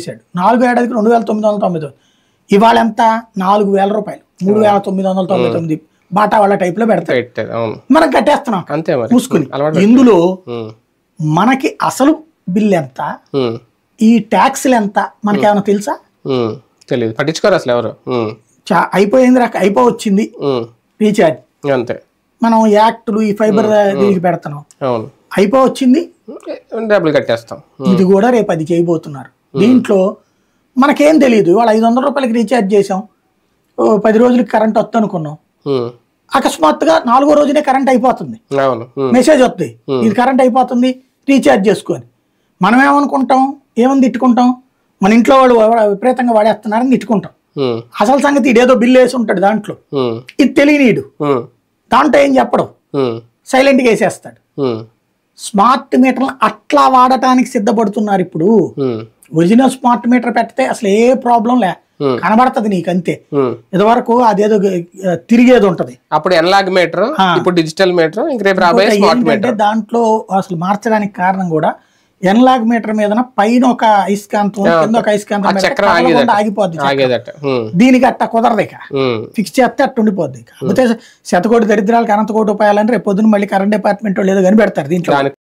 చేశాడు. 4 ఏడాదికి 2,999. ఇవాళ ఎంత? 4,000 రూపాయలు, 3,999 బాటా వాళ్ళ టైప్ లో పెడతారు. మనం కట్టేస్తున్నాం చూసుకుని. ఇందులో మనకి అసలు బిల్ ఎంత, ఈ ట్యాక్స్లు ఎంత మనకేమైనా తెలుసా? తెలియదు, పట్టించుకోరు అసలు ఎవరు. అయిపోయింది అయిపోవచ్చింది రీఛార్జ్, అంతే. మనం యాక్టులు ఈ ఫైబర్ దీనికి పెడతాం, అయిపోవచ్చింది డబ్బులు కట్టేస్తాం. ఇది కూడా రేపు అది చేయబోతున్నారు. దీంట్లో మనకేం తెలియదు. ఇవాళ 500 రూపాయలకి రీఛార్జ్ చేసాం, 10 రోజులకి కరెంట్ వస్తుంది అనుకున్నాం, అకస్మాత్తుగా 4వ రోజునే కరెంట్ అయిపోతుంది, మెసేజ్ వస్తుంది ఇది కరెంట్ అయిపోతుంది రీఛార్జ్ చేసుకొని. మనం ఏమనుకుంటాం, ఏమని తిట్టుకుంటాం, మన ఇంట్లో వాళ్ళు విపరీతంగా వాడేస్తున్నారని తిట్టుకుంటాం. అసలు సంగతి ఇదేదో బిల్లు వేసి ఉంటాడు దాంట్లో, ఇది తెలియనీడు, దాంట్లో ఏం చెప్పడం, సైలెంట్గా వేసేస్తాడు. స్మార్ట్ మీటర్లు అట్లా వాడటానికి సిద్ధపడుతున్నారు ఇప్పుడు. ఒరిజినల్ స్మార్ట్ మీటర్ పెడితే అసలు ఏ ప్రాబ్లం లే, కనబడుతుంది నీకు అంతే. ఇదివరకు అదేదో తిరిగేది ఉంటది, అప్పుడు ఎనలాగ్ మీటర్, ఇప్పుడు డిజిటల్ మీటర్. ఏంటంటే దాంట్లో అసలు మార్చడానికి కారణం కూడా ఎనలాగ్ మీటర్ మీద పైన ఒక అయస్కాంతం కింద ఒక అయస్కాంతం ఆగిపోద్ది. దీనికి అట్ట కుదరదు, ఇక ఫిక్స్ చేస్తే అట్ట ఉండిపోద్ది. కాకపోతే 100 కోటి దరిద్రాలకు 100 కోటి ఉపాయాలని రేపు పొద్దున మళ్ళీ కరెంట్ డిపార్ట్మెంట్ వాళ్ళు ఏదో కనిపెడతారు దీంట్లో.